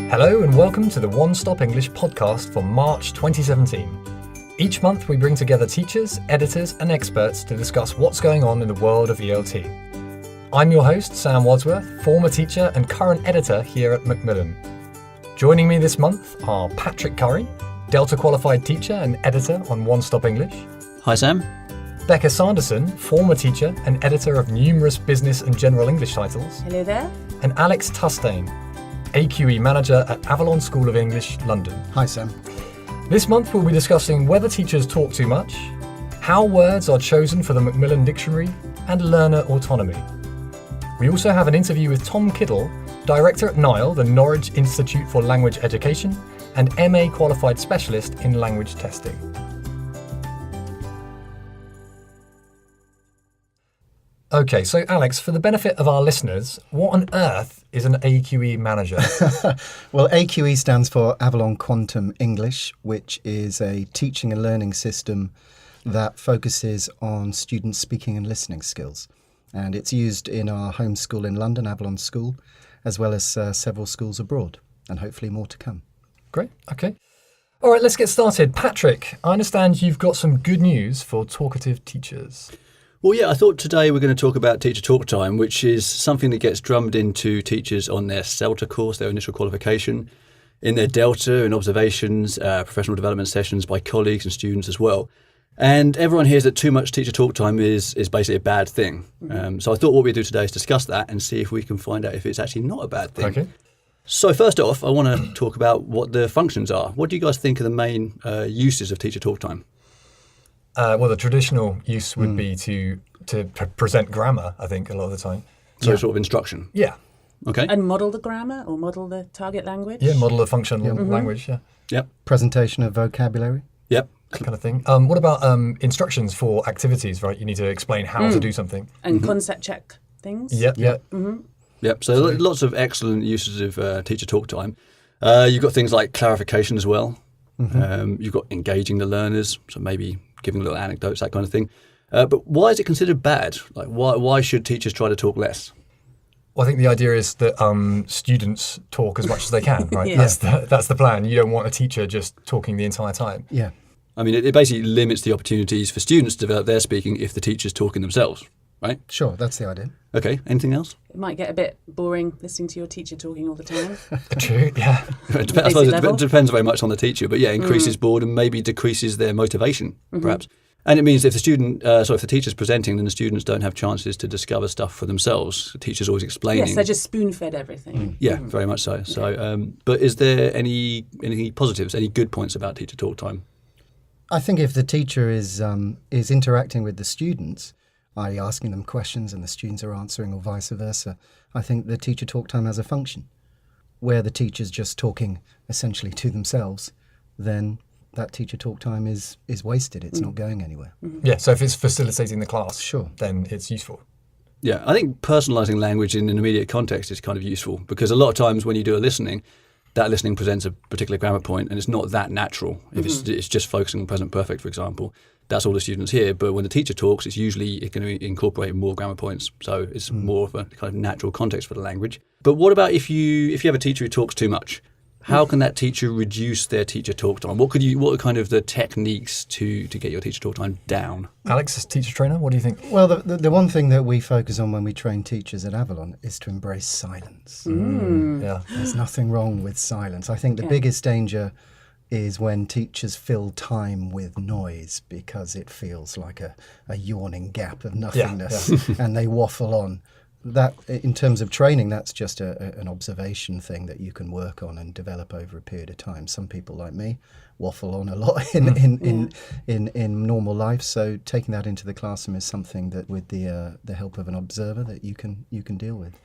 Hello and welcome to the One Stop English podcast for March 2017. Each month we bring together teachers, editors and experts to discuss what's going on in the world of ELT. I'm your host, Sam Wadsworth, former teacher and current editor here at Macmillan. Joining me this month are Patrick Curry, Delta qualified teacher and editor on One Stop English. Hi Sam. Becca Sanderson, former teacher and editor of numerous business and general English titles. Hello there. And Alex Tustain, AQE manager at Avalon School of English, London. Hi Sam. This month we'll be discussing whether teachers talk too much, how words are chosen for the Macmillan Dictionary, and learner autonomy. We also have an interview with Thom Kiddle, director at NILE, the Norwich Institute for Language Education, and MA qualified specialist in language testing. Okay, so Alex, for the benefit of our listeners, what on earth is an AQE manager? Well, AQE stands for Avalon Quantum English, which is a teaching and learning system that focuses on students' speaking and listening skills. And it's used in our home school in London, Avalon School, as well as several schools abroad, and hopefully more to come. Great, okay. All right, let's get started. Patrick, I understand you've got some good news for talkative teachers. Well, yeah, I thought today we're going to talk about teacher talk time, which is something that gets drummed into teachers on their CELTA course, their initial qualification, in their Delta and observations, professional development sessions by colleagues and students as well. And everyone hears that too much teacher talk time is basically a bad thing. So I thought what we'd do today is discuss that and see if we can find out if it's actually not a bad thing. Okay. So first off, I want to talk about what the functions are. What do you guys think are the main uses of teacher talk time? Well, the traditional use would be to present grammar, I think, a lot of the time. So sort of instruction. Yeah. Okay. And model the grammar or model the target language? Yeah, model the functional language, yeah. Yep. Presentation of vocabulary. Yep. That kind of thing. What about instructions for activities, right? You need to explain how to do something. And concept check things? Yep. Yep, so lots of excellent uses of teacher talk time. You've got things like clarification as well. You've got engaging the learners, so maybe giving little anecdotes, that kind of thing. But why is it considered bad? Like, why should teachers try to talk less? Well, I think the idea is that students talk as much as they can, right? Yeah. That's the plan. You don't want a teacher just talking the entire time. Yeah. I mean, it basically limits the opportunities for students to develop their speaking if the teacher's talking themselves, right? Sure, that's the idea. Okay, anything else? It might get a bit boring listening to your teacher talking all the time. True, yeah. I suppose it depends very much on the teacher, but yeah, increases boredom, maybe decreases their motivation, perhaps. And it means if the teacher's presenting, then the students don't have chances to discover stuff for themselves. The teacher's always explaining. Yes, they're just spoon-fed everything. Yeah, very much so. So, but is there any positives, any good points about teacher talk time? I think if the teacher is interacting with the students, i.e. asking them questions and the students are answering or vice versa, I think the teacher talk time has a function. Where the teacher's just talking essentially to themselves, then that teacher talk time is wasted. It's not going anywhere. Yeah, so if it's facilitating the class, Sure, then it's useful. Yeah, I think personalising language in an immediate context is kind of useful because a lot of times when you do a listening, that listening presents a particular grammar point and it's not that natural. If it's just focusing on present perfect, for example, that's all the students hear. But when the teacher talks, it's going to incorporate more grammar points. So it's more of a kind of natural context for the language. But what about if you have a teacher who talks too much? How can that teacher reduce their teacher talk time? What are kind of the techniques to get your teacher talk time down? Alex, as teacher trainer, what do you think? Well, the one thing that we focus on when we train teachers at Avalon is to embrace silence. Yeah. There's nothing wrong with silence. I think the biggest danger is when teachers fill time with noise because it feels like a yawning gap of nothingness and they waffle on. That, in terms of training, that's just an observation thing that you can work on and develop over a period of time. Some people, like me, waffle on a lot in normal life. So taking that into the classroom is something that, with the help of an observer, that you can deal with.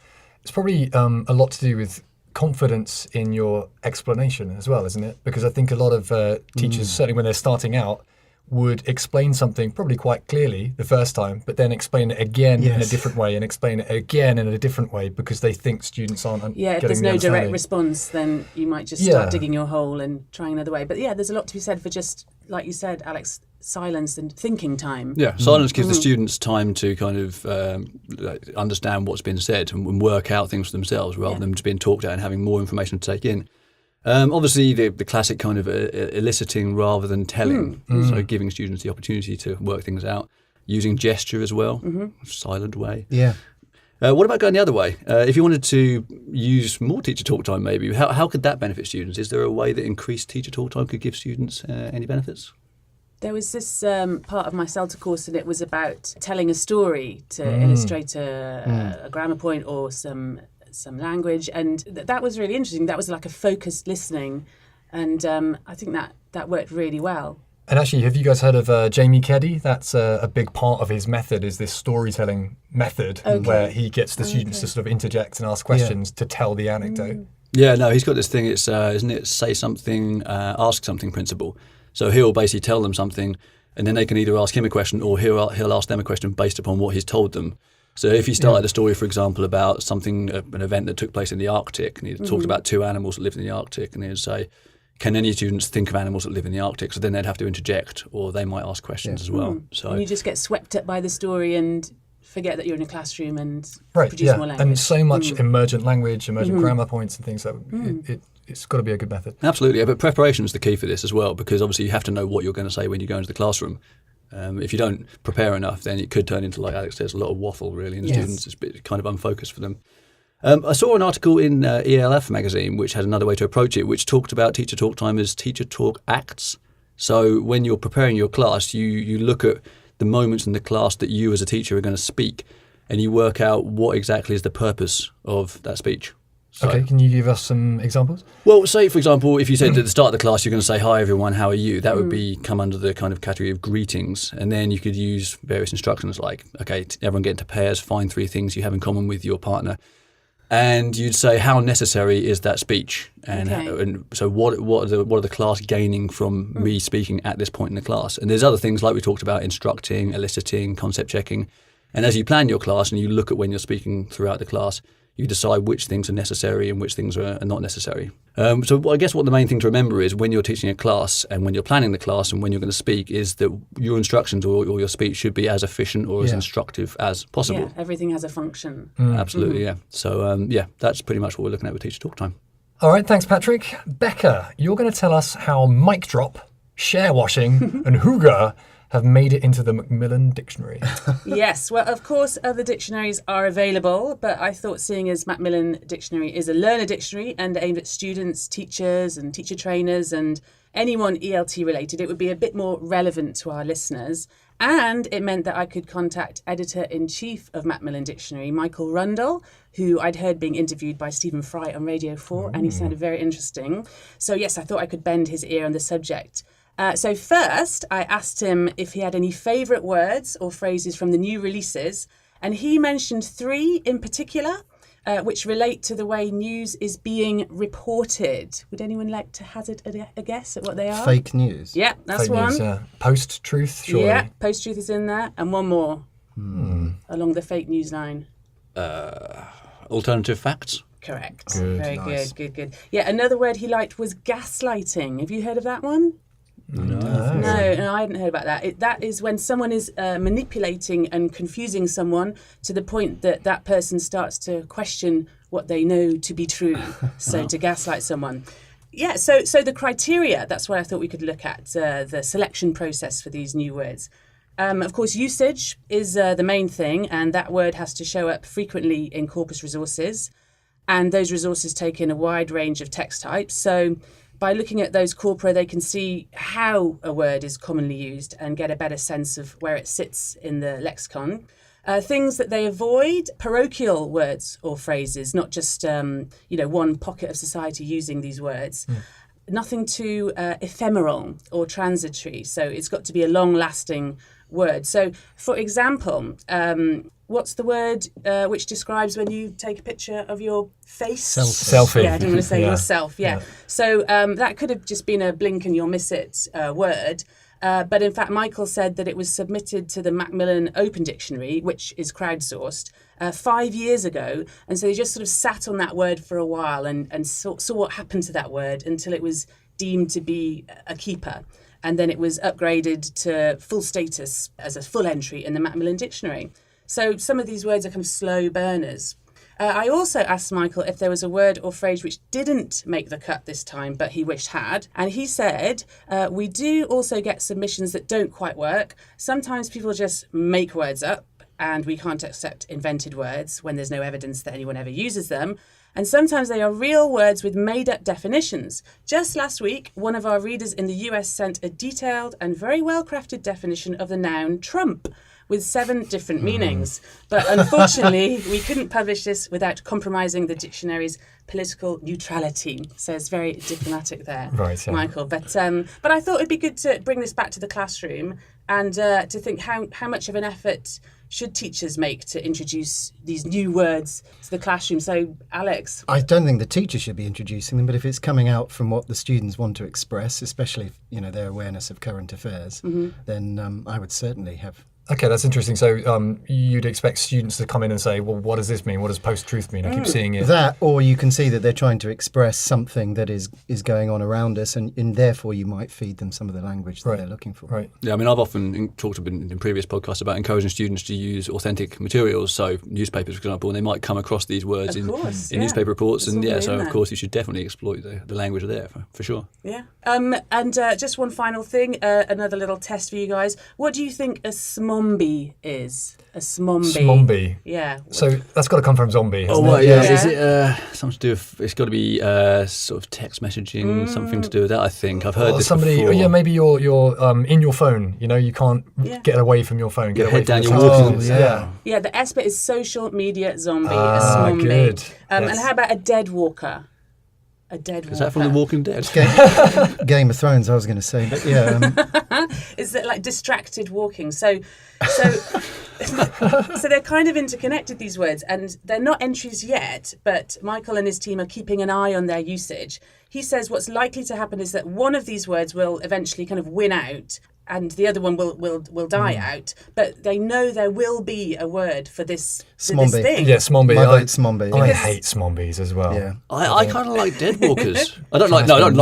It's probably a lot to do with confidence in your explanation as well, isn't it? Because I think a lot of teachers, certainly when they're starting out, would explain something probably quite clearly the first time, but then explain it again in a different way and explain it again in a different way because they think students aren't getting the understanding. If there's no direct response, then you might just start digging your hole and trying another way. But yeah, there's a lot to be said for just, like you said, Alex, silence and thinking time. Yeah, silence gives the students time to kind of understand what's been said and work out things for themselves rather than just being talked at and having more information to take in. Obviously, the classic kind of eliciting rather than telling, so giving students the opportunity to work things out, using gesture as well, silent way. Yeah. What about going the other way? If you wanted to use more teacher talk time, maybe, how could that benefit students? Is there a way that increased teacher talk time could give students any benefits? There was this part of my CELTA course, and it was about telling a story to illustrate a grammar point or some language, and that was really interesting. That was like a focused listening, and I think that worked really well. And actually, have you guys heard of Jamie Keddy? That's a big part of his method, is this storytelling method, where he gets the students to sort of interject and ask questions to tell the anecdote. Yeah, no, he's got this thing, it's isn't it say something, ask something principle. So he'll basically tell them something, and then they can either ask him a question or he'll ask them a question based upon what he's told them. So if he started a story, for example, about something, an event that took place in the Arctic, and he talked about 2 animals that lived in the Arctic, and he'd say, can any students think of animals that live in the Arctic? So then they'd have to interject, or they might ask questions as well. So and you just get swept up by the story and forget that you're in a classroom and produce more language. And so much emergent language, emergent grammar points and things, that it's got to be a good method. Absolutely, but preparation is the key for this as well, because obviously you have to know what you're going to say when you go into the classroom. If you don't prepare enough, then it could turn into, like Alex says, a lot of waffle, really, and the students, it's a bit kind of unfocused for them. I saw an article in ELF magazine which had another way to approach it, which talked about teacher talk time as teacher talk acts. So when you're preparing your class, you look at the moments in the class that you as a teacher are going to speak, and you work out what exactly is the purpose of that speech. So, okay, can you give us some examples? Well, say, for example, if you said at the start of the class you're going to say, hi everyone, how are you? That would come under the kind of category of greetings. And then you could use various instructions like, okay, everyone get into pairs, find 3 things you have in common with your partner. And you'd say, how necessary is that speech? And so what are the class gaining from me speaking at this point in the class? And there's other things like we talked about, instructing, eliciting, concept checking. And as you plan your class and you look at when you're speaking throughout the class, you decide which things are necessary and which things are not necessary. So I guess what the main thing to remember is when you're teaching a class and when you're planning the class and when you're going to speak is that your instructions or your speech should be as efficient or as instructive as possible. Yeah, everything has a function. Absolutely, yeah. So, that's pretty much what we're looking at with teacher talk time. All right, thanks, Patrick. Becca, you're going to tell us how mic drop, share washing, and hygge have made it into the Macmillan Dictionary. Yes, well, of course, other dictionaries are available, but I thought seeing as Macmillan Dictionary is a learner dictionary and aimed at students, teachers and teacher trainers and anyone ELT related, it would be a bit more relevant to our listeners. And it meant that I could contact Editor-in-Chief of Macmillan Dictionary, Michael Rundle, who I'd heard being interviewed by Stephen Fry on Radio 4, and he sounded very interesting. So yes, I thought I could bend his ear on the subject. So first, I asked him if he had any favourite words or phrases from the new releases, and he mentioned 3 in particular, which relate to the way news is being reported. Would anyone like to hazard a guess at what they are? Fake news. Yeah, that's Fake one. News, post-truth, surely. Yeah, post-truth is in there, and one more along the fake news line. Alternative facts? Correct. Good, Very nice. good. Yeah, another word he liked was gaslighting. Have you heard of that one? No. No, I hadn't heard about that. That is when someone is manipulating and confusing someone to the point that that person starts to question what they know to be true. So to gaslight someone. Yeah, so the criteria, that's what I thought we could look at, the selection process for these new words. Of course, usage is the main thing, and that word has to show up frequently in corpus resources. And those resources take in a wide range of text types. So by looking at those corpora, they can see how a word is commonly used and get a better sense of where it sits in the lexicon. Things that they avoid, parochial words or phrases, not just one pocket of society using these words. Nothing too ephemeral or transitory. So it's got to be a long-lasting word. So, for example, what's the word which describes when you take a picture of your face? Selfie. Yeah, I didn't want to say yourself. Yeah. So that could have just been a blink and you'll miss it word. But in fact, Michael said that it was submitted to the Macmillan Open Dictionary, which is crowdsourced, 5 years ago. And so they just sort of sat on that word for a while and saw what happened to that word until it was deemed to be a keeper. And then it was upgraded to full status as a full entry in the Macmillan Dictionary. So some of these words are kind of slow burners. I also asked Michael if there was a word or phrase which didn't make the cut this time, but he wished had. And he said, we do also get submissions that don't quite work. Sometimes people just make words up, and we can't accept invented words when there's no evidence that anyone ever uses them. And sometimes they are real words with made-up definitions. Just last week, one of our readers in the US sent a detailed and very well-crafted definition of the noun Trump, with 7 different meanings. But unfortunately, we couldn't publish this without compromising the dictionary's political neutrality. So it's very diplomatic there, Right, yeah. Michael. But I thought it'd be good to bring this back to the classroom and to think how much of an effort should teachers make to introduce these new words to the classroom. So, Alex? I don't think the teacher should be introducing them, but if it's coming out from what the students want to express, especially their awareness of current affairs, then I would certainly have. Okay, that's interesting. So you'd expect students to come in and say, well, what does this mean? What does post-truth mean? I keep seeing it. That, or you can see that they're trying to express something that is going on around us, and therefore you might feed them some of the language that they're looking for. Right. Yeah, I mean, I've often talked in previous podcasts about encouraging students to use authentic materials, so newspapers, for example, and they might come across these words in newspaper reports, and so of course you should definitely exploit the language there for sure. Yeah. And just one final thing, another little test for you guys. What do you think a smombie is? A smombie. Smombie. Yeah. So that's got to come from zombie, hasn't well, it? yeah. Yeah. Is it something to do with? It's got to be sort of text messaging, something to do with that. I think I've heard Or this somebody, before. yeah, maybe you're in your phone. You can't get away from your phone. Get Your away head from down, the you're phone. walking. Yeah. Yeah, the S bit is social media zombie, a Ah, smombie. good. And Yes. how about a dead walker? A dead walker. Is that from The Walking Dead? Game of Thrones, I was going to say, but yeah. Is it like distracted walking? So they're kind of interconnected, these words, and they're not entries yet, but Michael and his team are keeping an eye on their usage. He says what's likely to happen is that one of these words will eventually kind of win out and the other one will die out, but they know there will be a word for this thing. Yeah, smombie. My vote's smombie. I hate smombies as well. Yeah. I kind of like deadwalkers. I don't like them,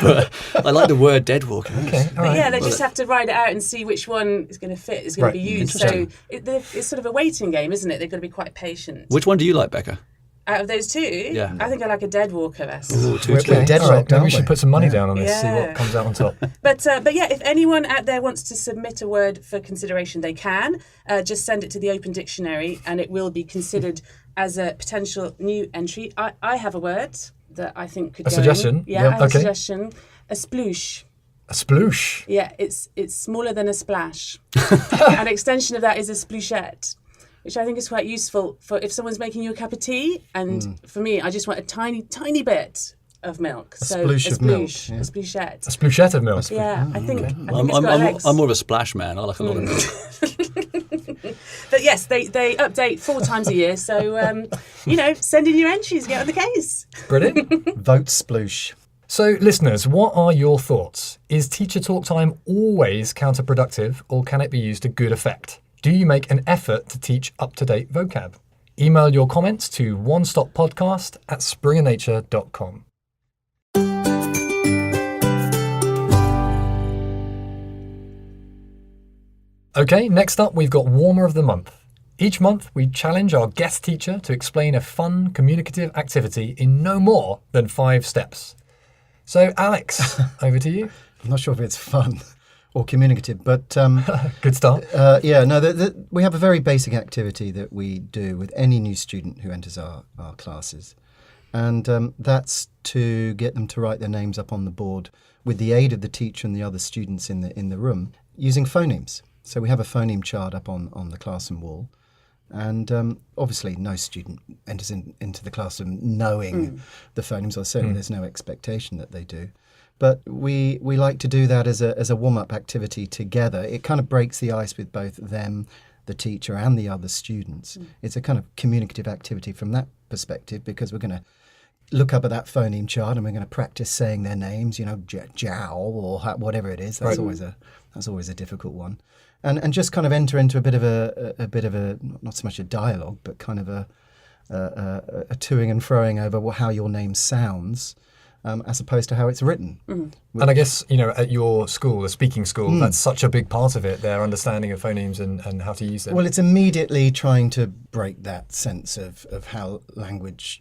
but I like the word deadwalker. Okay, all right. Yeah, they just have to write it out and see which one is going to fit, is going to be used. So it's sort of a waiting game, isn't it? They've got to be quite patient. Which one do you like, Becca? Out of those two, Yeah. I think I like a dead walker best. Ooh, We're Okay, deadlocked, all right, maybe aren't we should we? put some money down on this, see Yeah. what comes out on top. But yeah, if anyone out there wants to submit a word for consideration, they can. Just send it to the Open Dictionary and it will be considered as a potential new entry. I have a word that I think could A go suggestion? in. Yeah, Yeah, I have a okay. suggestion. A sploosh. A sploosh. Yeah, it's smaller than a splash. An extension of that is a splooshet, which I think is quite useful for if someone's making you a cup of tea. And for me, I just want a tiny, tiny bit of milk. A sploosh of milk, yeah. A splooshet. A splooshette of milk. Yeah, I think it's got I'm legs. more of a splash man. I like a lot of milk. But yes, they update 4 times a year. So, send in your entries, get on the case. Brilliant. Vote sploosh. So, listeners, what are your thoughts? Is teacher talk time always counterproductive, or can it be used to good effect? Do you make an effort to teach up-to-date vocab? Email your comments to onestoppodcast@springernature.com. Okay, next up we've got Warmer of the Month. Each month we challenge our guest teacher to explain a fun, communicative activity in no more than 5 steps. So, Alex, over to you. I'm not sure if it's fun or communicative, but Good start. we have a very basic activity that we do with any new student who enters our classes. And that's to get them to write their names up on the board with the aid of the teacher and the other students in the room using phonemes. So we have a phoneme chart up on the classroom wall. And obviously no student enters into the classroom knowing the phonemes, or certainly there's no expectation that they do. But we like to do that as a warm-up activity together. It kind of breaks the ice with both them, the teacher, and the other students. It's a kind of communicative activity from that perspective, because we're going to look up at that phoneme chart and we're going to practice saying their names, Jow or whatever it is. That's always a difficult one. And just kind of enter into a bit of a not so much a dialogue, but kind of a toing and froing over how your name sounds. as opposed to how it's written. And I guess, at your school, the speaking school, that's such a big part of it, their understanding of phonemes and how to use them. Well, it's immediately trying to break that sense of how language,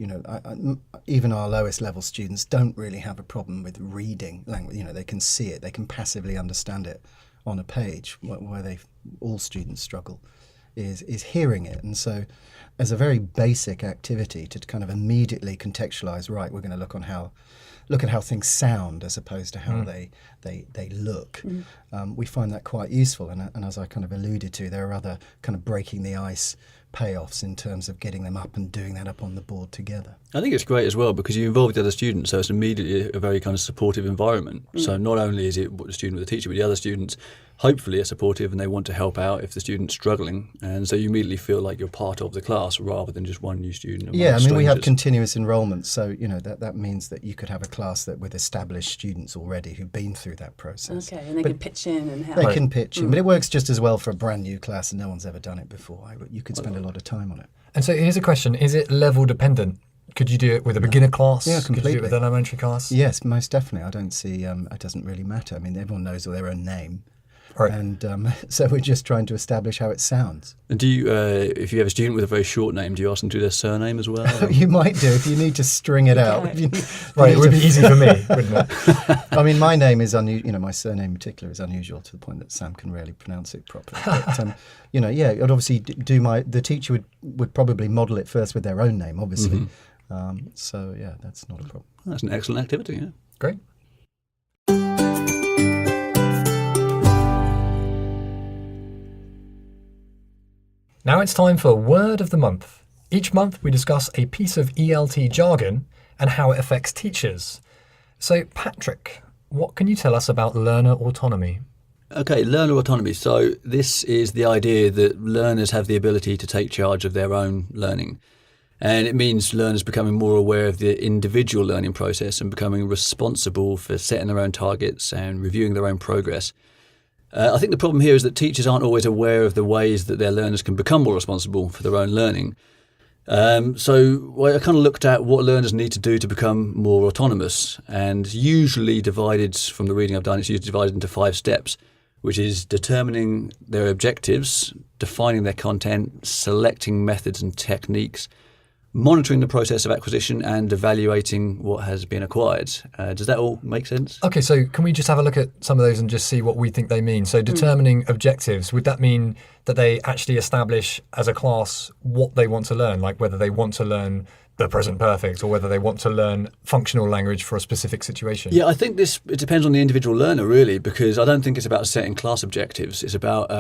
even our lowest level students don't really have a problem with reading language. They can see it, they can passively understand it on a page. Where all students struggle is hearing it. And so as a very basic activity to kind of immediately contextualize, right, we're going to look at how things sound as opposed to how they look. We find that quite useful. And as I kind of alluded to, there are other kind of breaking the ice payoffs in terms of getting them up and doing that up on the board together. I think it's great as well because you involve the other students, so it's immediately a very kind of supportive environment. So not only is it the student with the teacher, but the other students hopefully are supportive and they want to help out if the student's struggling. And so you immediately feel like you're part of the class rather than just one new student. Yeah, we have continuous enrolment, so that means that you could have a class with established students already who've been through that process. Okay, and they can pitch in and help. They can pitch in, but it works just as well for a brand new class and no one's ever done it before. You could spend a lot of time on it. And so here's a question, is it level dependent? Could you do it with a beginner class? Yeah, completely. Could you do it with an elementary class? Yes, most definitely. I don't see, it doesn't really matter. Everyone knows their own name. Right. And so we're just trying to establish how it sounds. And do you, if you have a student with a very short name, do you ask them to do their surname as well? You might do if you need to string it out. Right, it would be easy for me, wouldn't it? My name is unusual. My surname in particular is unusual to the point that Sam can rarely pronounce it properly. But, I'd obviously the teacher would probably model it first with their own name, obviously. So yeah, that's not a problem. That's an excellent activity. Yeah. Great. Now it's time for Word of the Month. Each month we discuss a piece of ELT jargon and how it affects teachers. So Patrick, what can you tell us about learner autonomy? Okay, learner autonomy. So this is the idea that learners have the ability to take charge of their own learning. And it means learners becoming more aware of the individual learning process and becoming responsible for setting their own targets and reviewing their own progress. I think the problem here is that teachers aren't always aware of the ways that their learners can become more responsible for their own learning. So I kind of looked at what learners need to do to become more autonomous, and usually divided, from the reading I've done, it's usually divided into 5 steps, which is determining their objectives, defining their content, selecting methods and techniques, monitoring the process of acquisition and evaluating what has been acquired. Does that all make sense? Okay, so can we just have a look at some of those and just see what we think they mean? So determining objectives, would that mean that they actually establish as a class what they want to learn, like whether they want to learn the present perfect or whether they want to learn functional language for a specific situation? Yeah, I think it depends on the individual learner, really, because I don't think it's about setting class objectives. It's about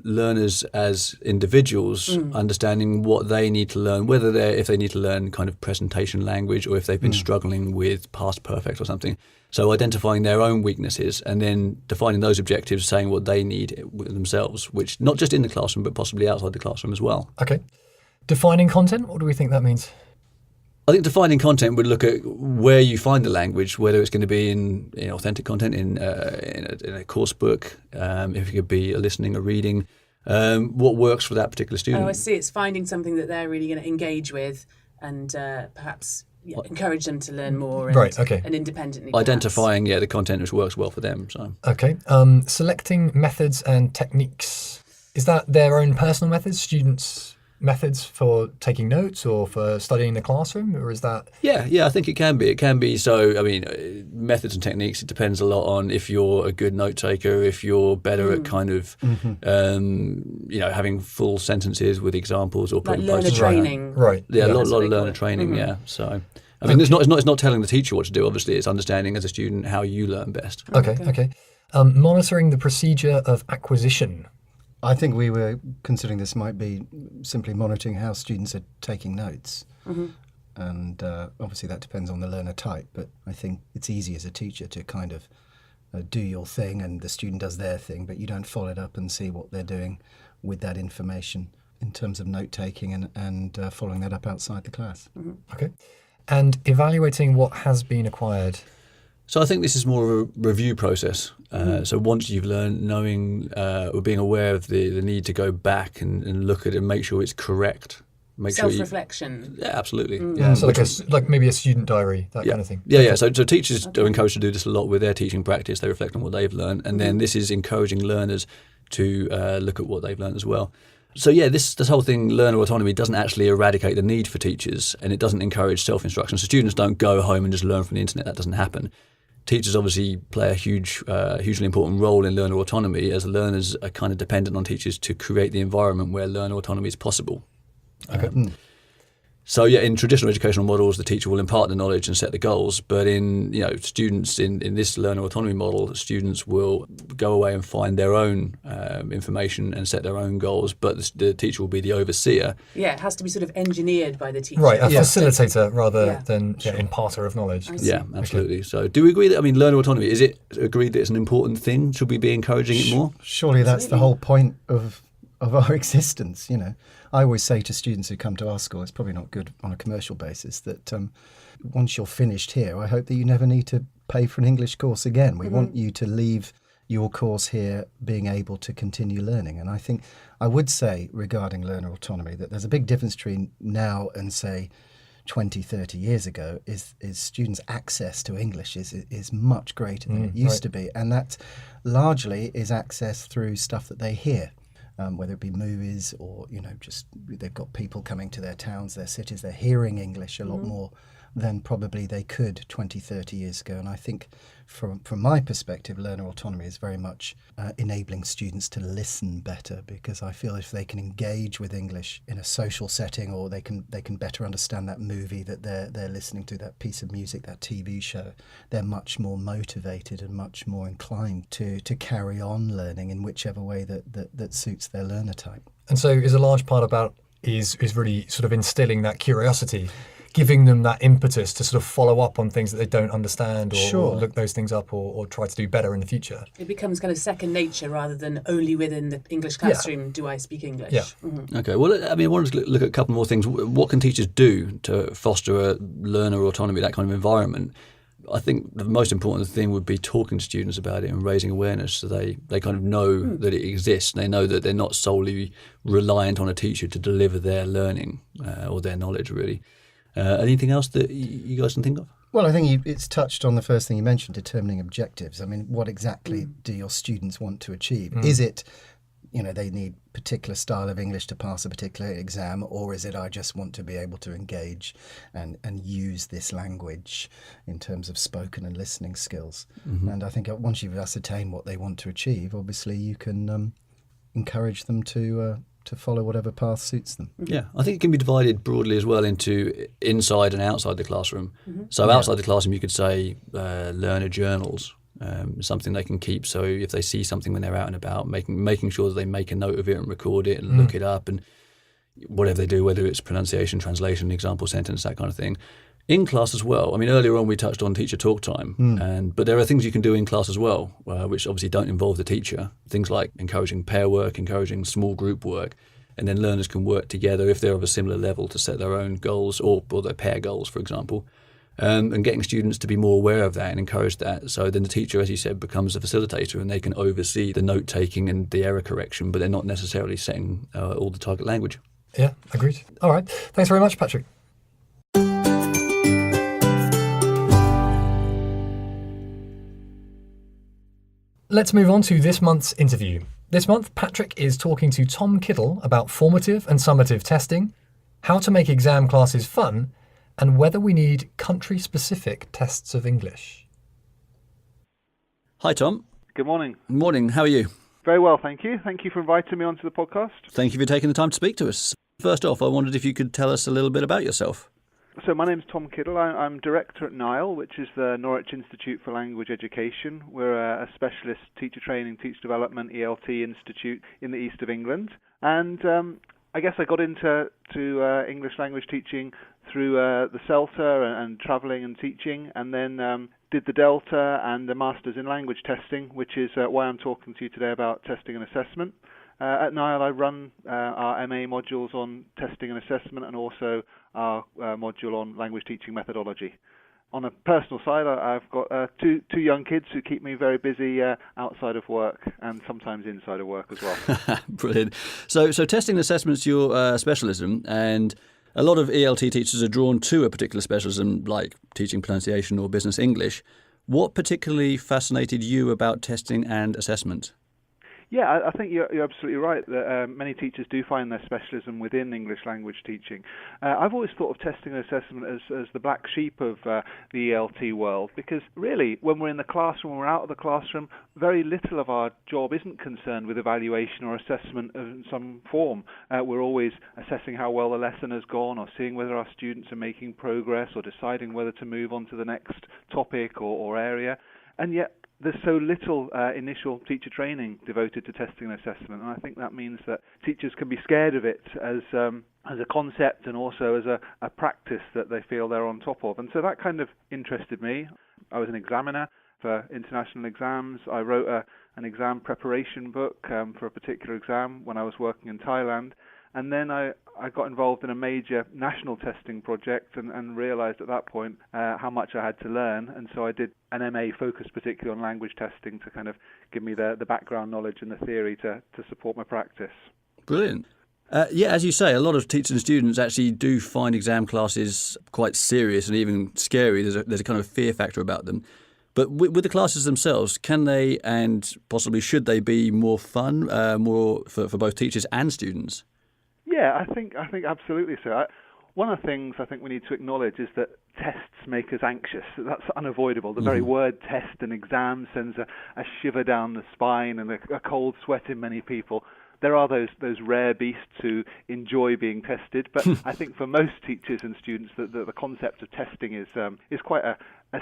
learners as individuals understanding what they need to learn, if they need to learn kind of presentation language or if they've been struggling with past perfect or something. So identifying their own weaknesses and then defining those objectives, saying what they need themselves, which not just in the classroom, but possibly outside the classroom as well. Okay. Defining content, what do we think that means? I think defining content would look at where you find the language, whether it's going to be in authentic content, in a course book, if it could be a listening, a reading, what works for that particular student. Oh, I see. It's finding something that they're really going to engage with and perhaps encourage them to learn more and independently. Identifying the content which works well for them. So. Okay. Selecting methods and techniques. Is that their own personal methods, students' methods for taking notes or for studying in the classroom, or is that? Yeah, I think it can be. It can be. So, methods and techniques, it depends a lot on if you're a good note taker, if you're better at kind of, having full sentences with examples or like learner training. Right. Yeah, a lot of learner training. Yeah. So, it's not telling the teacher what to do. Obviously, it's understanding as a student how you learn best. Okay. Monitoring the procedure of acquisition. I think we were considering this might be simply monitoring how students are taking notes. And obviously that depends on the learner type, but I think it's easy as a teacher to kind of do your thing and the student does their thing, but you don't follow it up and see what they're doing with that information in terms of note-taking and following that up outside the class. Okay. And evaluating what has been acquired. So I think this is more of a review process. So once you've learned, knowing or being aware of the need to go back and look at it and make sure it's correct Make sure Self-reflection. Yeah, absolutely. Yeah, so like maybe a student diary, that kind of thing. Yeah. So teachers are encouraged to do this a lot with their teaching practice. They reflect on what they've learned, and then this is encouraging learners to look at what they've learned as well. So yeah, this whole thing, learner autonomy, doesn't actually eradicate the need for teachers, and it doesn't encourage self-instruction. So students don't go home and just learn from the internet. That doesn't happen. Teachers obviously play a hugely important role in learner autonomy, as learners are kind of dependent on teachers to create the environment where learner autonomy is possible. Okay. So yeah, in traditional educational models, the teacher will impart the knowledge and set the goals. But in students in this learner autonomy model, students will go away and find their own information and set their own goals. But the teacher will be the overseer. Yeah, it has to be sort of engineered by the teacher. Right, a facilitator rather than imparter of knowledge. Yeah, absolutely. Okay. So do we agree that, learner autonomy, is it agreed that it's an important thing? Should we be encouraging it more? Surely that's the whole point of our existence, I always say to students who come to our school, it's probably not good on a commercial basis, that once you're finished here, I hope that you never need to pay for an English course again. We want you to leave your course here being able to continue learning. And I think I would say regarding learner autonomy that there's a big difference between now and, say, 20, 30 years ago is students' access to English is much greater than it used to be. And that largely is access through stuff that they hear. Whether it be movies or, just they've got people coming to their towns, their cities, they're hearing English a lot more than probably they could 20, 30 years ago. And I think from my perspective, learner autonomy is very much enabling students to listen better, because I feel if they can engage with English in a social setting, or they can better understand that movie that they're listening to, that piece of music, that TV show, they're much more motivated and much more inclined to carry on learning in whichever way that suits their learner type. And so is a large part about is really sort of instilling that curiosity, giving them that impetus to sort of follow up on things that they don't understand, or look those things up, or try to do better in the future. It becomes kind of second nature rather than only within the English classroom do I speak English. Yeah. Okay, well, I wanted to look at a couple more things. What can teachers do to foster a learner autonomy, that kind of environment? I think the most important thing would be talking to students about it and raising awareness, so they kind of know that it exists. They know that they're not solely reliant on a teacher to deliver their learning or their knowledge, really. Anything else that you guys can think of? Well, I think it's touched on the first thing you mentioned, determining objectives. What exactly do your students want to achieve? Is it, they need particular style of English to pass a particular exam, or is it I just want to be able to engage and use this language in terms of spoken and listening skills? And I think once you've ascertained what they want to achieve, obviously you can encourage them to follow whatever path suits them. Yeah, I think it can be divided broadly as well into inside and outside the classroom. So outside the classroom, you could say learner journals, something they can keep. So if they see something when they're out and about, making sure that they make a note of it and record it and look it up, and whatever they do, whether it's pronunciation, translation, example sentence, that kind of thing. In class as well. Earlier on we touched on teacher talk time, but there are things you can do in class as well, which obviously don't involve the teacher. Things like encouraging pair work, encouraging small group work, and then learners can work together if they're of a similar level to set their own goals or their pair goals, for example, and getting students to be more aware of that and encourage that. So then the teacher, as you said, becomes a facilitator, and they can oversee the note taking and the error correction, but they're not necessarily setting all the target language. Yeah, agreed. All right. Thanks very much, Patrick. Let's move on to this month's interview. This month, Patrick is talking to Thom Kiddle about formative and summative testing, how to make exam classes fun, and whether we need country-specific tests of English. Hi, Tom. Good morning. Morning. How are you? Very well, thank you. Thank you for inviting me onto the podcast. Thank you for taking the time to speak to us. First off, I wondered if you could tell us a little bit about yourself. So my name's Thom Kiddle. I'm director at NILE, which is the Norwich Institute for Language Education. We're a specialist teacher training, teacher development, ELT institute in the east of England. And I guess I got into English language teaching through the CELTA and travelling and teaching, and then did the Delta and the Masters in Language Testing, which is why I'm talking to you today about testing and assessment. At NILE, I run our MA modules on testing and assessment, and also our module on language teaching methodology. On a personal side, I've got two young kids who keep me very busy outside of work and sometimes inside of work as well. Brilliant. So testing and assessment's your specialism, and a lot of ELT teachers are drawn to a particular specialism like teaching pronunciation or business English. What particularly fascinated you about testing and assessment? Yeah, I think you're absolutely right that many teachers do find their specialism within English language teaching. I've always thought of testing and assessment as the black sheep of the ELT world, because really, when we're in the classroom, when we're out of the classroom, very little of our job isn't concerned with evaluation or assessment of some form. We're always assessing how well the lesson has gone, or seeing whether our students are making progress, or deciding whether to move on to the next topic or area. And yet, there's so little initial teacher training devoted to testing and assessment, and I think that means that teachers can be scared of it as a concept and also as a practice that they feel they're on top of. And so that kind of interested me. I was an examiner for international exams. I wrote an exam preparation book for a particular exam when I was working in Thailand. And then I got involved in a major national testing project and realised at that point how much I had to learn. And so I did an MA focused particularly on language testing to kind of give me the background knowledge and the theory to support my practice. Brilliant. Yeah, as you say, a lot of teachers and students actually do find exam classes quite serious and even scary. There's a kind of fear factor about them. But with the classes themselves, can they and possibly should they be more fun, more for both teachers and students? Yeah, I think absolutely so. One of the things I think we need to acknowledge is that tests make us anxious. That's unavoidable. The very word test and exam sends a shiver down the spine and a cold sweat in many people. There are those rare beasts who enjoy being tested, but I think for most teachers and students the concept of testing is quite a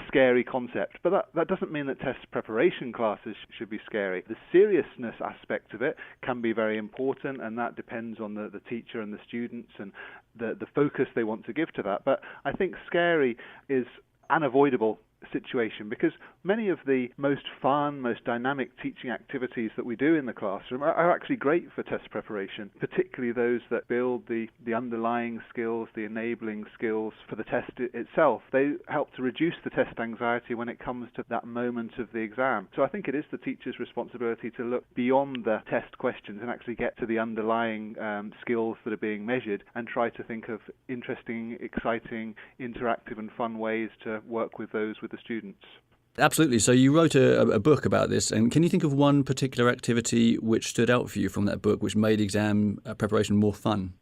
scary concept. But that doesn't mean that test preparation classes should be scary. The seriousness aspect of it can be very important, and that depends on the teacher and the students and the focus they want to give to that. But I think scary is unavoidable situation, because many of the most fun, most dynamic teaching activities that we do in the classroom are actually great for test preparation, particularly those that build the underlying skills, the enabling skills for the test itself. They help to reduce the test anxiety when it comes to that moment of the exam. So I think it is the teacher's responsibility to look beyond the test questions and actually get to the underlying skills that are being measured and try to think of interesting, exciting, interactive and fun ways to work with those with the students. Absolutely. So you wrote a book about this, and can you think of one particular activity which stood out for you from that book, which made exam preparation more fun?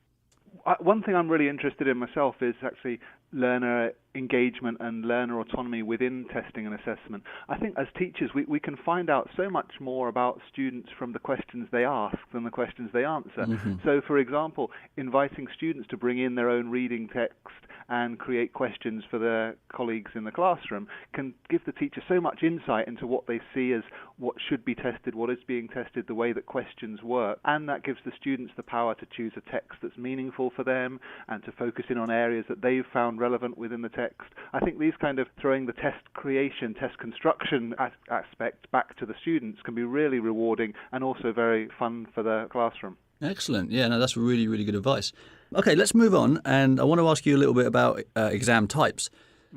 One thing I'm really interested in myself is actually learner engagement and learner autonomy within testing and assessment. I think as teachers we can find out so much more about students from the questions they ask than the questions they answer. So for example, inviting students to bring in their own reading text and create questions for their colleagues in the classroom can give the teacher so much insight into what they see as what should be tested, what is being tested, the way that questions work, and that gives the students the power to choose a text that's meaningful for them and to focus in on areas that they've found relevant within the text. I think these kind of throwing the test creation, test construction aspect back to the students can be really rewarding and also very fun for the classroom. Excellent. Yeah, no, that's really, really good advice. Okay, let's move on, and I want to ask you a little bit about exam types.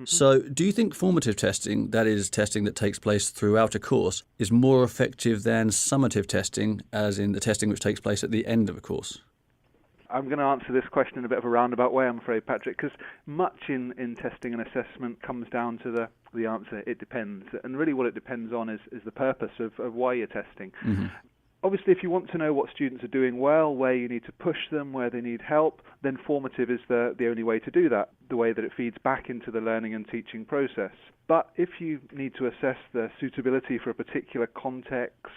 So do you think formative testing, that is testing that takes place throughout a course, is more effective than summative testing, as in the testing which takes place at the end of a course? I'm going to answer this question in a bit of a roundabout way, I'm afraid, Patrick, because much in testing and assessment comes down to the answer, it depends. And really what it depends on is the purpose of why you're testing. Obviously, if you want to know what students are doing well, where you need to push them, where they need help, then formative is the only way to do that, the way that it feeds back into the learning and teaching process. But if you need to assess the suitability for a particular context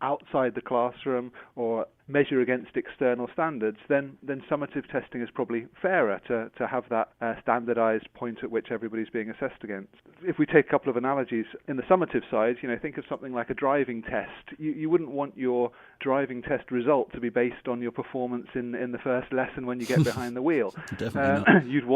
outside the classroom or measure against external standards, then summative testing is probably fairer to have that standardized point at which everybody's being assessed against. If we take a couple of analogies, in the summative side, think of something like a driving test. You wouldn't want your driving test result to be based on your performance in the first lesson when you get behind the wheel. Definitely not. You'd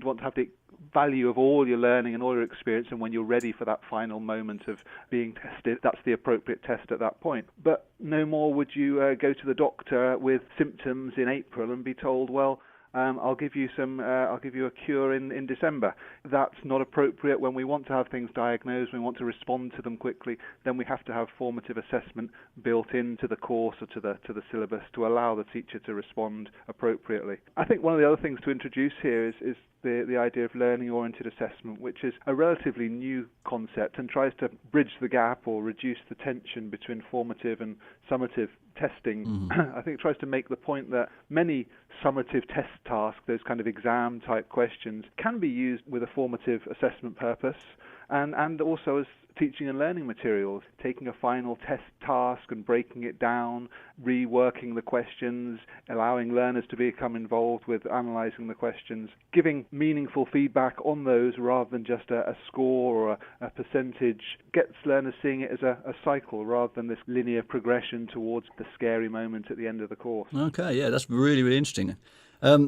want to have the value of all your learning and all your experience, and when you're ready for that final moment of being tested, that's the appropriate test at that point. But no more would you go to the doctor with symptoms in April and be told, well, I'll give you a cure in December. That's not appropriate when we want to have things diagnosed, we want to respond to them quickly. Then we have to have formative assessment built into the course or to the syllabus to allow the teacher to respond appropriately. I think one of the other things to introduce here is the idea of learning-oriented assessment, which is a relatively new concept and tries to bridge the gap or reduce the tension between formative and summative testing. I think it tries to make the point that many summative test tasks, those kind of exam-type questions, can be used with a formative assessment purpose and also as teaching and learning materials, taking a final test task and breaking it down, reworking the questions, allowing learners to become involved with analysing the questions, giving meaningful feedback on those rather than just a score or a percentage, gets learners seeing it as a cycle rather than this linear progression towards the scary moment at the end of the course. Okay, yeah, that's really, really interesting.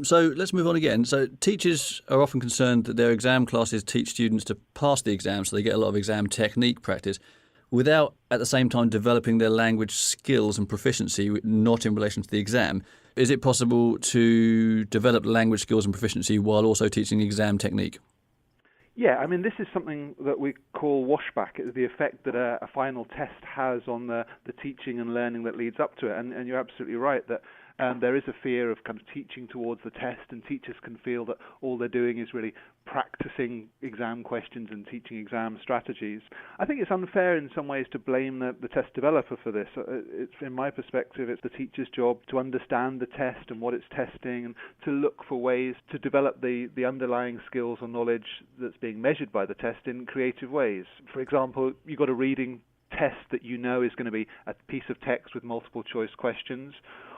So let's move on again. So teachers are often concerned that their exam classes teach students to pass the exam, so they get a lot of exam technique practice, without at the same time developing their language skills and proficiency, not in relation to the exam. Is it possible to develop language skills and proficiency while also teaching exam technique? Yeah, I mean, this is something that we call washback. It's the effect that a final test has on the teaching and learning that leads up to it. And you're absolutely right that there is a fear of kind of teaching towards the test, and teachers can feel that all they're doing is really practicing exam questions and teaching exam strategies. I think it's unfair in some ways to blame the test developer for this. It's, in my perspective, it's the teacher's job to understand the test and what it's testing and to look for ways to develop the underlying skills or knowledge that's being measured by the test in creative ways. For example, you've got a reading test that you know is going to be a piece of text with multiple choice questions.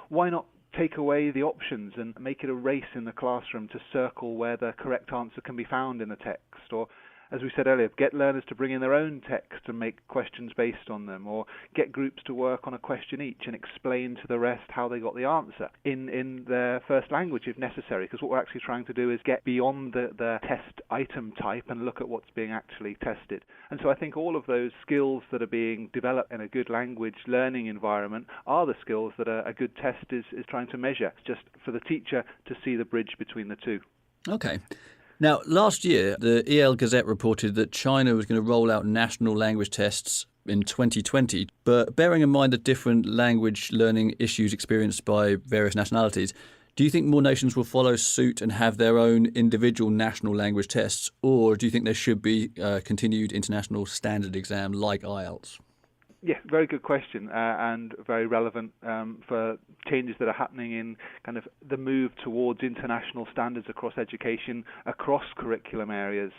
Why not take away the options and make it a race in the classroom to circle where the correct answer can be found in the text? Or, as we said earlier, get learners to bring in their own text and make questions based on them, or get groups to work on a question each and explain to the rest how they got the answer in their first language if necessary, because what we're actually trying to do is get beyond the test item type and look at what's being actually tested. And so I think all of those skills that are being developed in a good language learning environment are the skills that a good test is trying to measure. It's just for the teacher to see the bridge between the two. Okay. Now, last year, the EL Gazette reported that China was going to roll out national language tests in 2020, but bearing in mind the different language learning issues experienced by various nationalities, do you think more nations will follow suit and have their own individual national language tests, or do you think there should be a continued international standard exam like IELTS? Yeah, very good question and very relevant for changes that are happening in kind of the move towards international standards across education, across curriculum areas.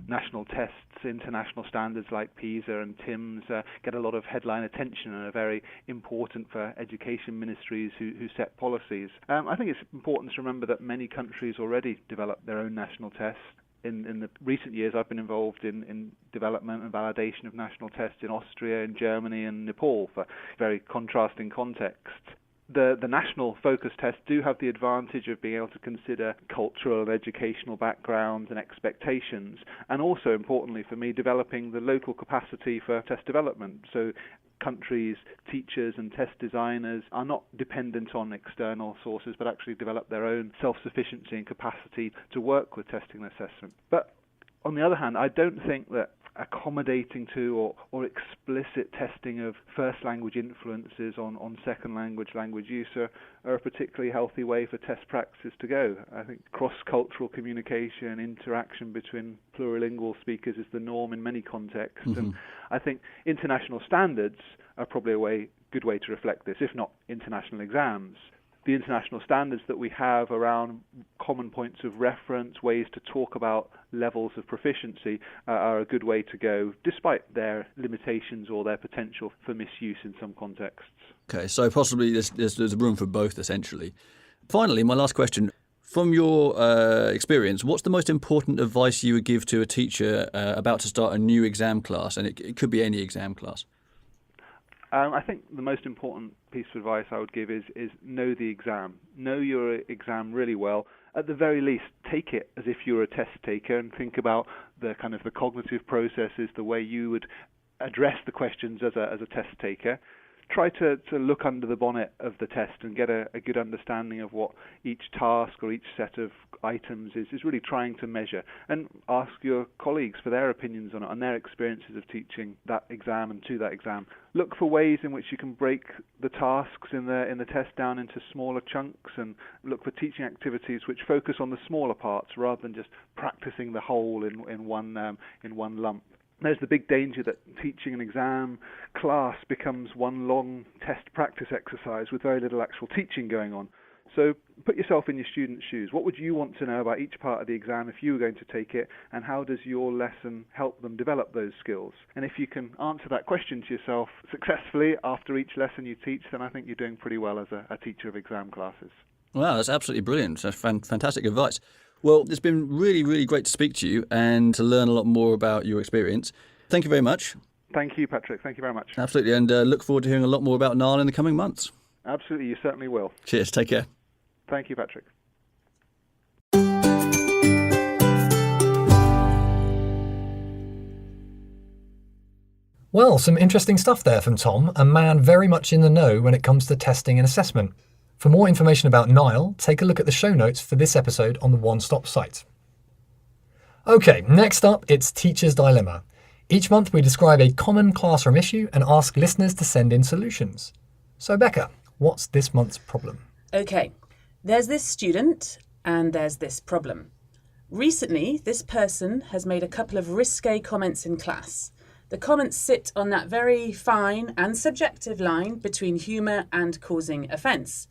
National tests, international standards like PISA and TIMSS get a lot of headline attention and are very important for education ministries who set policies. I think it's important to remember that many countries already develop their own national tests. In the recent years, I've been involved in development and validation of national tests in Austria, in Germany and Nepal for very contrasting contexts. The national focus tests do have the advantage of being able to consider cultural and educational backgrounds and expectations, and also, importantly for me, developing the local capacity for test development. So countries, teachers and test designers are not dependent on external sources, but actually develop their own self-sufficiency and capacity to work with testing and assessment. But on the other hand, I don't think that accommodating to or explicit testing of first language influences on second language use are a particularly healthy way for test practices to go. I think cross-cultural communication, interaction between plurilingual speakers is the norm in many contexts. Mm-hmm. And I think international standards are probably a good way to reflect this, if not international exams. The international standards that we have around common points of reference, ways to talk about levels of proficiency are a good way to go, despite their limitations or their potential for misuse in some contexts. Okay, so possibly there's room for both, essentially. Finally, my last question. From your experience, what's the most important advice you would give to a teacher about to start a new exam class? And it could be any exam class. I think the most important piece of advice I would give is know the exam. Know your exam really well. At the very least, take it as if you're a test taker and think about the kind of the cognitive processes, the way you would address the questions as a test taker. try to look under the bonnet of the test and get a good understanding of what each task or each set of items is really trying to measure, and ask your colleagues for their opinions on it, on their experiences of teaching that exam and to that exam. Look for ways in which you can break the tasks in the test down into smaller chunks, and look for teaching activities which focus on the smaller parts rather than just practicing the whole in one lump. There's the big danger that teaching an exam class becomes one long test practice exercise with very little actual teaching going on. So put yourself in your student's shoes. What would you want to know about each part of the exam if you were going to take it, and how does your lesson help them develop those skills? And if you can answer that question to yourself successfully after each lesson you teach, then I think you're doing pretty well as a teacher of exam classes. Wow, that's absolutely brilliant. That's fantastic advice. Well, it's been really, really great to speak to you and to learn a lot more about your experience. Thank you very much. Thank you, Patrick. Thank you very much. Absolutely, and look forward to hearing a lot more about NILE in the coming months. Absolutely, you certainly will. Cheers, take care. Thank you, Patrick. Well, some interesting stuff there from Thom, a man very much in the know when it comes to testing and assessment. For more information about NILE, take a look at the show notes for this episode on the One Stop site. Okay, next up, it's Teacher's Dilemma. Each month we describe a common classroom issue and ask listeners to send in solutions. So Becca, what's this month's problem? Okay, there's this student and there's this problem. Recently, this person has made a couple of risque comments in class. The comments sit on that very fine and subjective line between humour and causing offence.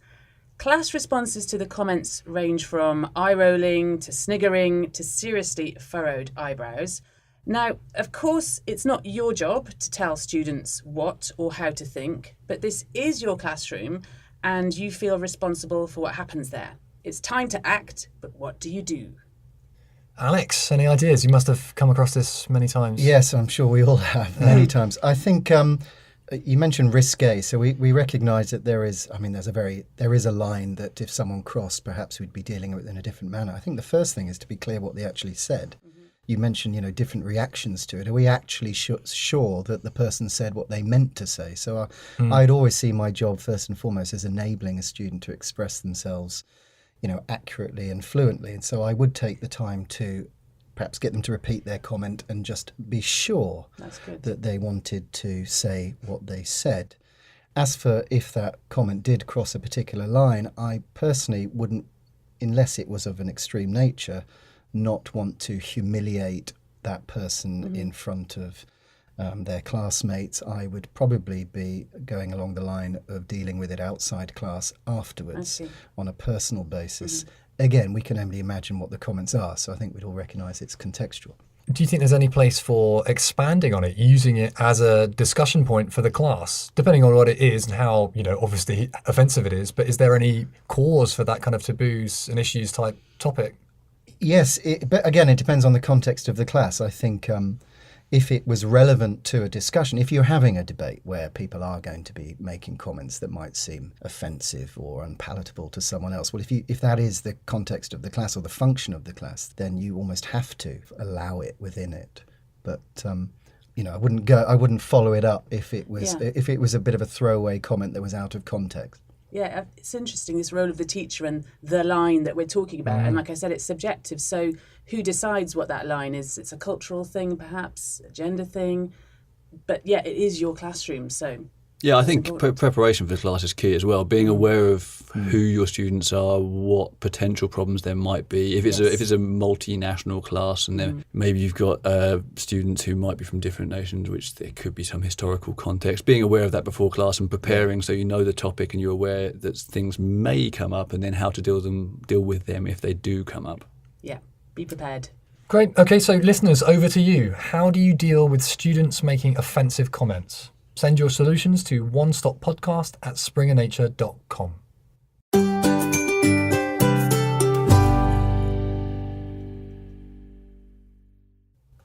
Class responses to the comments range from eye-rolling to sniggering to seriously furrowed eyebrows. Now, of course, it's not your job to tell students what or how to think, but this is your classroom and you feel responsible for what happens there. It's time to act, but what do you do? Alex, any ideas? You must have come across this many times. Yes, I'm sure we all have many times. I think you mentioned risque, so we recognise that there is a line that if someone crossed, perhaps we'd be dealing with it in a different manner. I think the first thing is to be clear what they actually said. Mm-hmm. You mentioned, different reactions to it. Are we actually sure that the person said what they meant to say? So I'd always see my job first and foremost as enabling a student to express themselves, accurately and fluently. And so I would take the time to perhaps get them to repeat their comment and just be sure that they wanted to say what they said. As for if that comment did cross a particular line, I personally wouldn't, unless it was of an extreme nature, not want to humiliate that person in front of their classmates. I would probably be going along the line of dealing with it outside class afterwards on a personal basis. Again, we can only imagine what the comments are, so I think we'd all recognise it's contextual. Do you think there's any place for expanding on it, using it as a discussion point for the class, depending on what it is and how, obviously offensive it is, but is there any cause for that kind of taboos and issues type topic? Yes, but again, it depends on the context of the class. I think if it was relevant to a discussion, if you're having a debate where people are going to be making comments that might seem offensive or unpalatable to someone else, well, if that is the context of the class or the function of the class, then you almost have to allow it within it. But I wouldn't follow it up if it was a bit of a throwaway comment that was out of context. Yeah, it's interesting, this role of the teacher and the line that we're talking about. And like I said, it's subjective. So who decides what that line is? It's a cultural thing, perhaps, a gender thing. But yeah, it is your classroom. So yeah, I think preparation for class is key as well. Being aware of who your students are, what potential problems there might be. If it's a multinational class, and then maybe you've got students who might be from different nations, which there could be some historical context. Being aware of that before class and preparing so you know the topic and you're aware that things may come up, and then how to deal with them if they do come up. Yeah, be prepared. Great. Okay, so listeners, over to you. How do you deal with students making offensive comments? Send your solutions to onestoppodcast@springernature.com.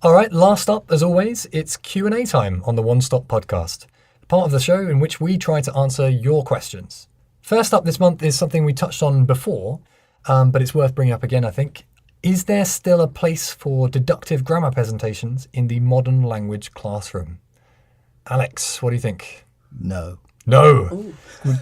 All right, last up, as always, it's Q&A time on the One Stop podcast, part of the show in which we try to answer your questions. First up this month is something we touched on before, but it's worth bringing up again, I think. Is there still a place for deductive grammar presentations in the modern language classroom? Alex, what do you think? No. No. Ooh.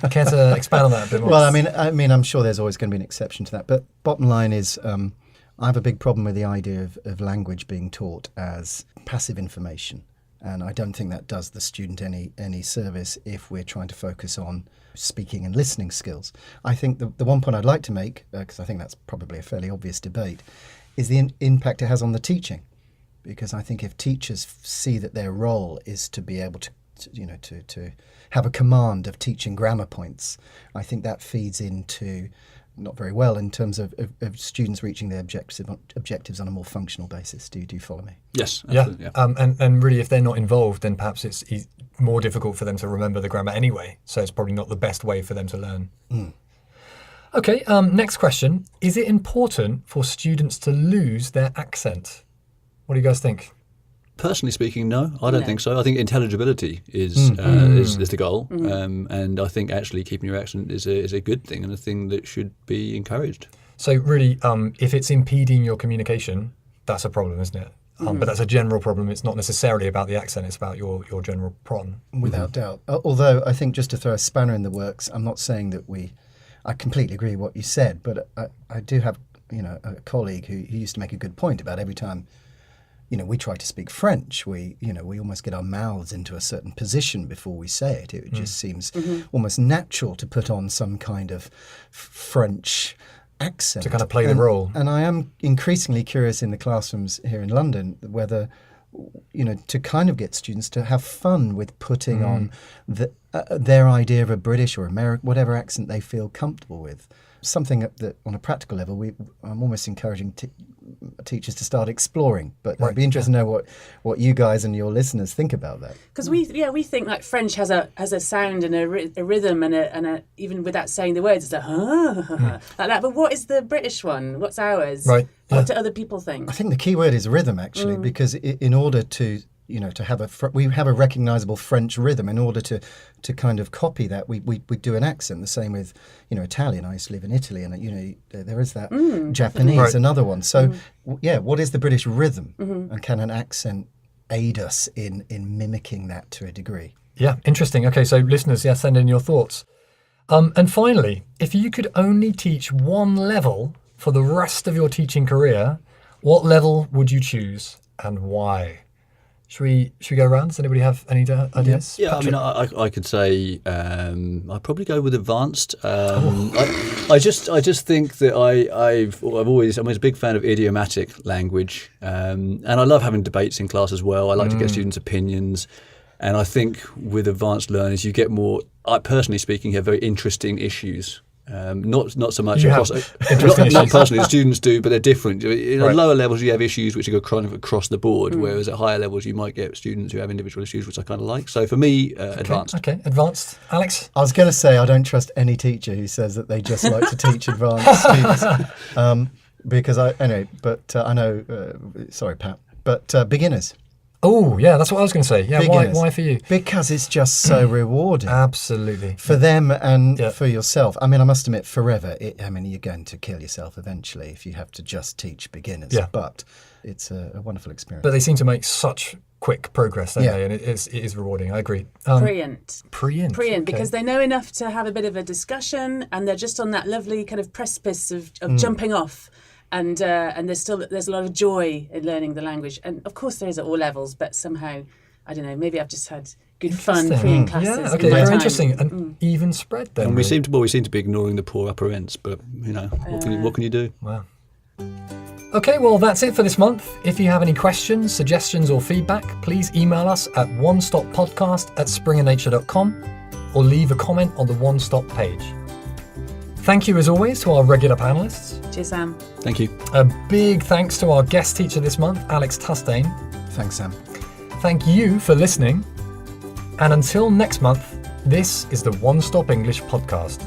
Care to expand on that a bit more? Well, I mean, I'm sure there's always going to be an exception to that. But bottom line is, I have a big problem with the idea of language being taught as passive information. And I don't think that does the student any service if we're trying to focus on speaking and listening skills. I think the one point I'd like to make, because I think that's probably a fairly obvious debate, is the impact it has on the teaching. Because I think if teachers see that their role is to be able to have a command of teaching grammar points, I think that feeds into not very well in terms of students reaching their objectives on a more functional basis. Do you follow me? Yes, Yeah. absolutely, yeah. And really, if they're not involved, then perhaps it's more difficult for them to remember the grammar anyway. So it's probably not the best way for them to learn. Okay, next question. Is it important for students to lose their accent? What do you guys think? Personally speaking, no, I don't think so. I think intelligibility is the goal, and I think actually keeping your accent is a good thing and a thing that should be encouraged. So really, if it's impeding your communication, that's a problem, isn't it? But that's a general problem. It's not necessarily about the accent. It's about your general problem. Without doubt. Although I think, just to throw a spanner in the works, I'm not saying that I completely agree with what you said, but I do have a colleague who used to make a good point about every time we try to speak French, we almost get our mouths into a certain position before we say it. It just seems almost natural to put on some kind of French accent. To kind of play the role. And I am increasingly curious in the classrooms here in London whether, to kind of get students to have fun with putting on their idea of a British or American, whatever accent they feel comfortable with. Something that on a practical level, I'm almost encouraging teachers to start exploring. But I'd be interested to know what you guys and your listeners think about that. Because we think like French has a sound and a rhythm and a even without saying the words, it's like that. But what is the British one? What's ours? Right. What do other people think? I think the key word is rhythm, actually, because in order to to have we have a recognisable French rhythm. In order to kind of copy that, we do an accent. The same with Italian. I used to live in Italy, and there is that. Japanese, right. Another one. So what is the British rhythm, and can an accent aid us in mimicking that to a degree? Yeah, interesting. Okay, so listeners, send in your thoughts. And finally, if you could only teach one level for the rest of your teaching career, what level would you choose and why? Should we go around? Does anybody have any ideas? Yeah, Patrick? I mean, I could say I'd probably go with advanced. I just think that I'm a big fan of idiomatic language, and I love having debates in class as well. I like to get students' opinions, and I think with advanced learners you get more. I personally speaking, have very interesting issues. Not so much across, not personally, the students do, but they're different. At lower levels, you have issues which are kind of across the board, whereas at higher levels, you might get students who have individual issues, which I kind of like. So for me, advanced. Okay, advanced. Alex? I was going to say I don't trust any teacher who says that they just like to teach advanced students, because I know. Sorry, Pat, but beginners. Oh, yeah, that's what I was going to say. Yeah, why for you? Because it's just so rewarding. Absolutely. For them and for yourself. I mean, I must admit, forever, you're going to kill yourself eventually if you have to just teach beginners. Yeah. But it's a wonderful experience. But they seem to make such quick progress, don't they? And it is rewarding. I agree. Pre-int, okay. because they know enough to have a bit of a discussion, and they're just on that lovely kind of precipice of jumping off. And there's a lot of joy in learning the language, and of course there is at all levels. But somehow, I don't know. Maybe I've just had good fun pre-ing classes. Yeah, okay, very interesting, and even spread then. And we seem to be ignoring the poor upper ends, but what can you do? Wow. Okay, well that's it for this month. If you have any questions, suggestions, or feedback, please email us at onestoppodcast@springernature.com or leave a comment on the One Stop page. Thank you as always to our regular panellists. Cheers, Sam. Thank you. A big thanks to our guest teacher this month, Alex Tustain. Thanks, Sam. Thank you for listening. And until next month, this is the One Stop English podcast.